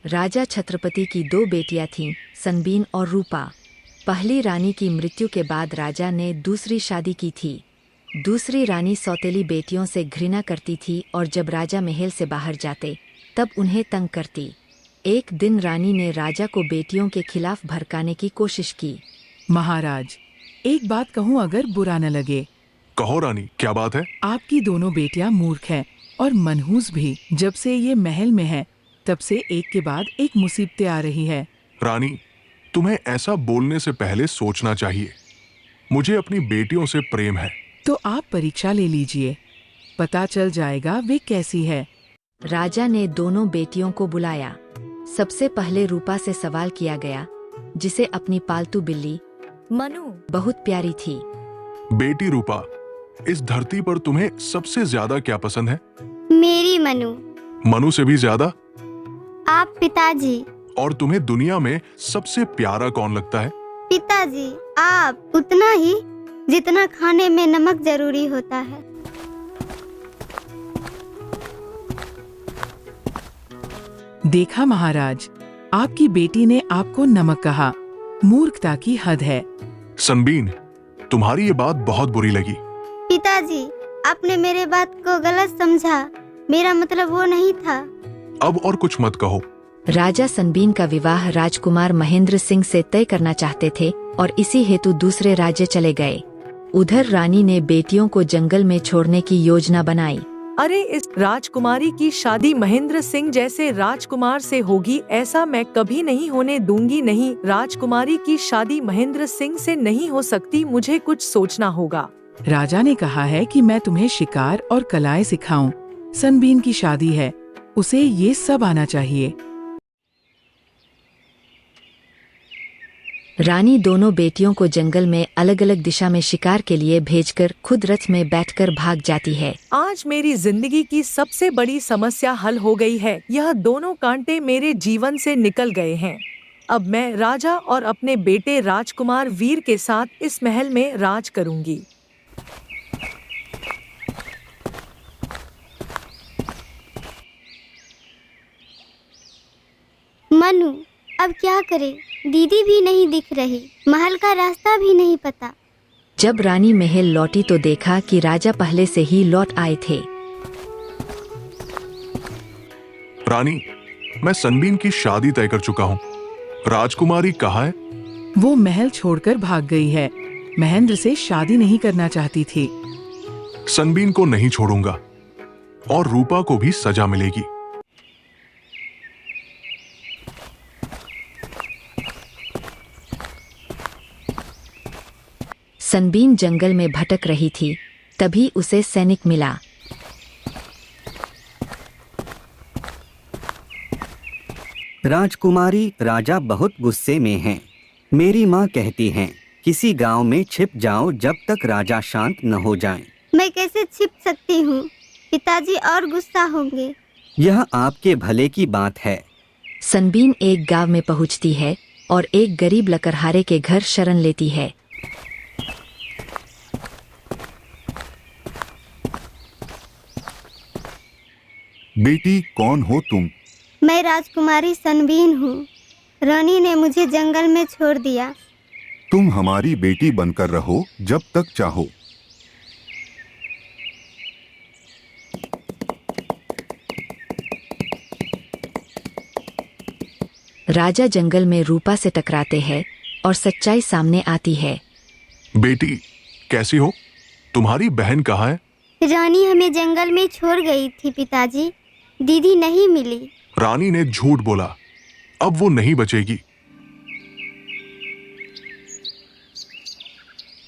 राजा छत्रपति की दो बेटियां थीं, सनबीन और रूपा। पहली रानी की मृत्यु के बाद राजा ने दूसरी शादी की थी। दूसरी रानी सौतेली बेटियों से घृणा करती थी और जब राजा महल से बाहर जाते तब उन्हें तंग करती। एक दिन रानी ने राजा को बेटियों के खिलाफ भड़काने की कोशिश की। महाराज, एक बात कहूँ अगर बुरा न लगे। कहो रानी, क्या बात है? आपकी दोनों बेटियां मूर्ख हैं और मनहूस भी। जब से ये महल में है तब से एक के बाद एक मुसीबतें आ रही है। रानी, तुम्हें ऐसा बोलने से पहले सोचना चाहिए। मुझे अपनी बेटियों से प्रेम है। तो आप परीक्षा ले लीजिए, पता चल जाएगा वे कैसी है। राजा ने दोनों बेटियों को बुलाया। सबसे पहले रूपा से सवाल किया गया, जिसे अपनी पालतू बिल्ली मनु बहुत प्यारी थी। बेटी रूपा, इस धरती पर तुम्हें सबसे ज्यादा क्या पसंद है? मेरी मनु। मनु से भी ज्यादा? आप पिताजी। और तुम्हें दुनिया में सबसे प्यारा कौन लगता है? पिताजी, आप उतना ही जितना खाने में नमक जरूरी होता है। देखा महाराज, आपकी बेटी ने आपको नमक कहा। मूर्खता की हद है। सनबीन, तुम्हारी ये बात बहुत बुरी लगी। पिताजी, आपने मेरे बात को गलत समझा। मेरा मतलब वो नहीं था। अब और कुछ मत कहो। राजा सनबीन का विवाह राजकुमार महेंद्र सिंह से तय करना चाहते थे और इसी हेतु दूसरे राज्य चले गए। उधर रानी ने बेटियों को जंगल में छोड़ने की योजना बनाई। अरे, इस राजकुमारी की शादी महेंद्र सिंह जैसे राजकुमार से होगी, ऐसा मैं कभी नहीं होने दूंगी। नहीं, राजकुमारी की शादी महेंद्र सिंह से नहीं हो सकती। मुझे कुछ सोचना होगा। राजा ने कहा है कि मैं तुम्हें शिकार और कलाएं सिखाऊं। सनबीन की शादी है, उसे ये सब आना चाहिए। रानी दोनों बेटियों को जंगल में अलग अलग दिशा में शिकार के लिए भेजकर खुद रथ में बैठकर भाग जाती है। आज मेरी जिंदगी की सबसे बड़ी समस्या हल हो गई है। यह दोनों कांटे मेरे जीवन से निकल गए हैं। अब मैं राजा और अपने बेटे राजकुमार वीर के साथ इस महल में राज करूंगी। मनु, अब क्या करें? दीदी भी नहीं दिख रही, महल का रास्ता भी नहीं पता। जब रानी महल लौटी तो देखा कि राजा पहले से ही लौट आए थे। रानी, मैं सनबीन की शादी तय कर चुका हूँ। राजकुमारी कहाँ है? वो महल छोड़कर भाग गई है। महेंद्र से शादी नहीं करना चाहती थी। सनबीन को नहीं छोड़ूंगा और रूपा को भी सजा मिलेगी। सनबीन जंगल में भटक रही थी, तभी उसे सैनिक मिला। राजकुमारी, राजा बहुत गुस्से में हैं। मेरी माँ कहती हैं, किसी गांव में छिप जाओ जब तक राजा शांत न हो जाए। मैं कैसे छिप सकती हूँ? पिताजी और गुस्सा होंगे। यह आपके भले की बात है। सनबीन एक गांव में पहुँचती है और एक गरीब लकड़हारे के घर शरण लेती है। बेटी, कौन हो तुम? मैं राजकुमारी सनबीन हूँ। रानी ने मुझे जंगल में छोड़ दिया। तुम हमारी बेटी बनकर रहो जब तक चाहो। राजा जंगल में रूपा से टकराते हैं और सच्चाई सामने आती है। बेटी, कैसी हो? तुम्हारी बहन कहाँ है? रानी हमें जंगल में छोड़ गई थी पिताजी। दीदी नहीं मिली। रानी ने झूठ बोला। अब वो नहीं बचेगी।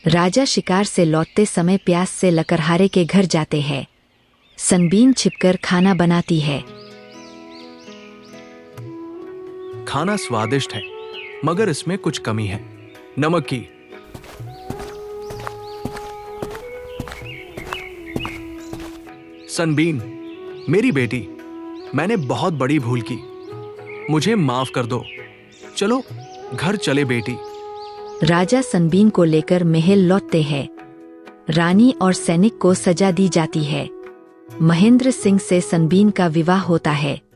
राजा शिकार से लौटते समय प्यास से लकड़हारे के घर जाते हैं। सनबीन छिपकर खाना बनाती है। खाना स्वादिष्ट है, मगर इसमें कुछ कमी है, नमक की। सनबीन, मेरी बेटी, मैंने बहुत बड़ी भूल की। मुझे माफ कर दो। चलो घर चले बेटी। राजा सनबीन को लेकर महल लौटते हैं। रानी और सैनिक को सजा दी जाती है। महेंद्र सिंह से सनबीन का विवाह होता है।